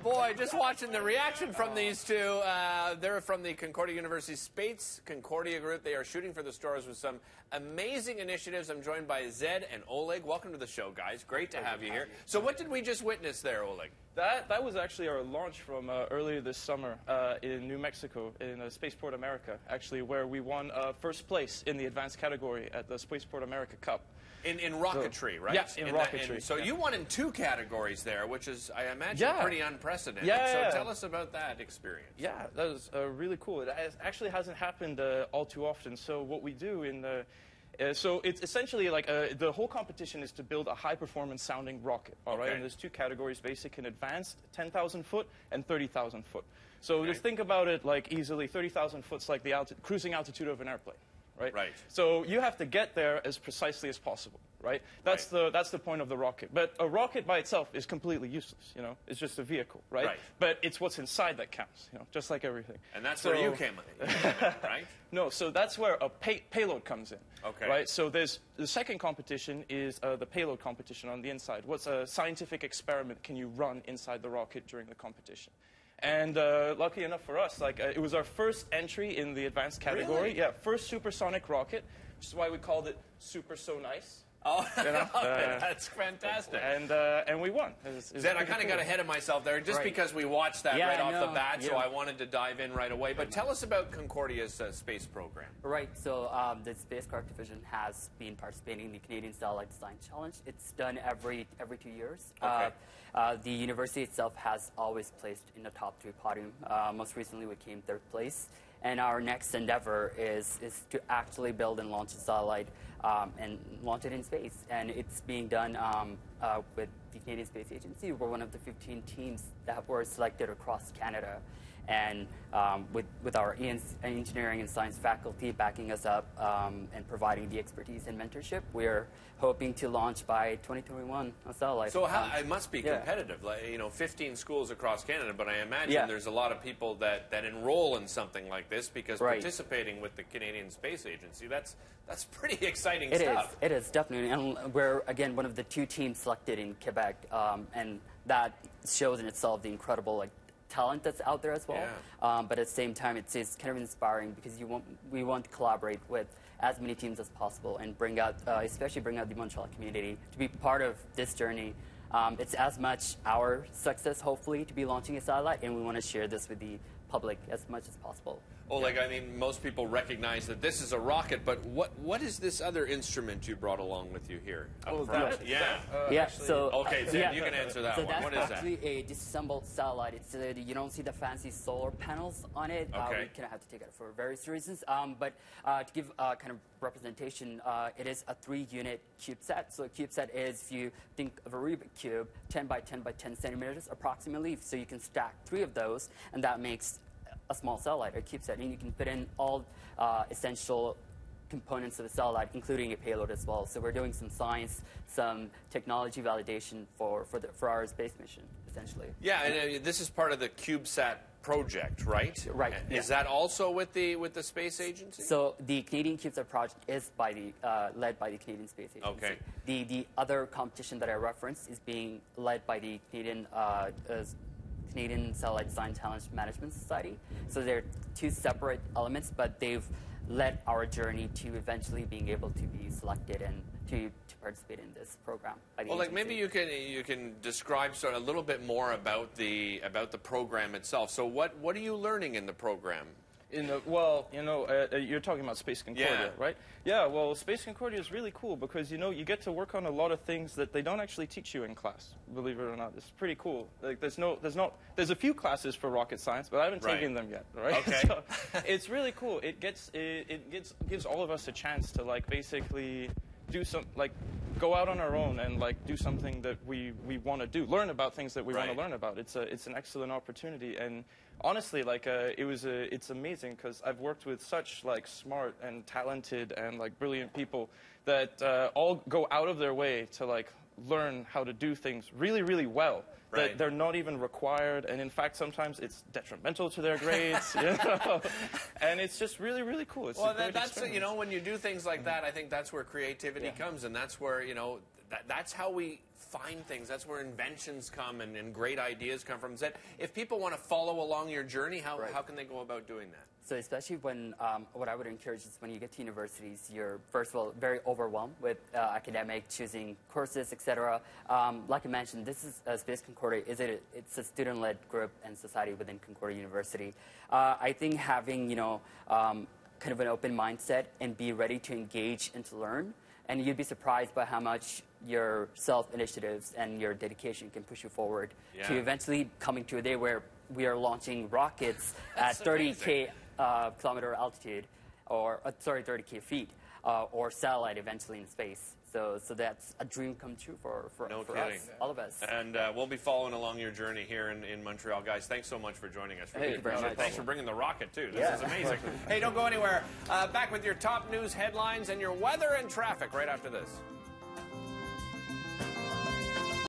boy, just watching the reaction from these two. They're from the Concordia University Space Concordia group. They are shooting for the stars with some amazing initiatives. I'm joined by Zed and Oleg. Welcome to the show, guys. Great to have you here. So what did we just witness there, Oleg? That was actually our launch from earlier this summer in New Mexico, in Spaceport America, actually, where we won first place in the advanced category at the Spaceport America Cup. In rocketry, right? Yes, in rocketry. So you won in 2 categories there, which is, I imagine, pretty unprecedented. Yeah. So tell us about that experience. Yeah, that was really cool. It actually hasn't happened all too often. So what we do in the... so it's essentially like the whole competition is to build a high-performance sounding rocket, all right? And there's 2 categories, basic and advanced, 10,000 foot and 30,000 foot. So just think about it like easily, 30,000 foot's like the cruising altitude of an airplane. Right? Right. So you have to get there as precisely as possible, right? That's the point of the rocket. But a rocket by itself is completely useless, you know? It's just a vehicle, right? But it's what's inside that counts, you know, just like everything. And that's where you came in, right? No, so that's where a payload comes in. Okay. Right? So there's the second competition is the payload competition on the inside. What's a scientific experiment can you run inside the rocket during the competition? And lucky enough for us, like it was our first entry in the advanced category. Really? Yeah, first supersonic rocket, which is why we called it Super So Nice. Oh, you know? That's fantastic. And we won. Zed, I kind of got ahead of myself there just because we watched that right off the bat, so I wanted to dive in right away. But tell us about Concordia's space program. Right, so the Spacecraft Division has been participating in the Canadian Satellite Design Challenge. It's done every 2 years. Okay. The university itself has always placed in the top 3 podium. Most recently, we came 3rd place. And our next endeavor is to actually build and launch a satellite and launch it in space. And it's being done with the Canadian Space Agency. We're one of the 15 teams that were selected across Canada. And with our engineering and science faculty backing us up and providing the expertise and mentorship, we're hoping to launch by 2021 a satellite. So it must be competitive, like, you know, 15 schools across Canada, but I imagine there's a lot of people that enroll in something like this because participating with the Canadian Space Agency, that's pretty exciting stuff. It is, definitely. And we're, again, one of the 2 teams selected in Quebec, and that shows in itself the incredible, like, talent that's out there as well. Yeah. But at the same time, it's kind of inspiring because we want to collaborate with as many teams as possible and bring out, especially bring out the Montreal community to be part of this journey. It's as much our success, hopefully, to be launching a satellite, and we want to share this with the public as much as possible. Oleg, I mean, most people recognize that this is a rocket, but what is this other instrument you brought along with you here? Okay, Zed, you can answer that one. What is that? That's actually a disassembled satellite. It's you don't see the fancy solar panels on it. We kind of have to take it for various reasons. But to give kind of representation, it is a 3-unit CubeSat. So a CubeSat is, if you think of a Rubik cube, 10 by 10 by 10 centimeters approximately. So you can stack 3 of those, and that makes a small satellite, a CubeSat, and you can fit in all essential components of the satellite, including a payload as well. So we're doing some science, some technology validation for our space mission, essentially. Yeah, and this is part of the CubeSat project, right? Right. Is that also with the space agency? So the Canadian CubeSat project is led by the Canadian Space Agency. Okay. The other competition that I referenced is being led by the Canadian Satellite Design Talent Management Society. So they're 2 separate elements, but they've led our journey to eventually being able to be selected and to participate in this program. Well, like maybe you can describe sort of a little bit more about the program itself. So what are you learning in the program? Well, you know, you're talking about Space Concordia, right? Yeah, well, Space Concordia is really cool because, you know, you get to work on a lot of things that they don't actually teach you in class, believe it or not. It's pretty cool. Like, there's a few classes for rocket science, but I haven't taken them yet, right? Okay. So it's really cool. It gives all of us a chance to, like, basically do go out on our own and do something that we want to do, learn about things that we want to learn about. It's an excellent opportunity, and honestly, it's amazing because I've worked with such smart and talented and brilliant people that all go out of their way to learn how to do things really, really well. That they're not even required, and in fact, sometimes it's detrimental to their grades. You know? And it's just really, really cool. It's that's you know, when you do things like that, I think that's where creativity comes, and that's where that's how we find things. That's where inventions come and great ideas come from. Zed, if people want to follow along your journey, how can they go about doing that? So especially when, what I would encourage is when you get to universities, you're, first of all, very overwhelmed with academic, choosing courses, etc. Like I mentioned, this is Space Concordia. It's a student-led group and society within Concordia University. I think having, kind of an open mindset and be ready to engage and to learn, and you'd be surprised by how much your self-initiatives and your dedication can push you forward to eventually coming to a day where we are launching rockets at 30K kilometer altitude, or 30K feet, or satellite eventually in space. So that's a dream come true for us, all of us. And we'll be following along your journey here in Montreal. Guys, thanks so much for joining us. Thank you very much. Thanks for bringing the rocket, too. This is amazing. Hey, don't go anywhere. Back with your top news headlines and your weather and traffic right after this.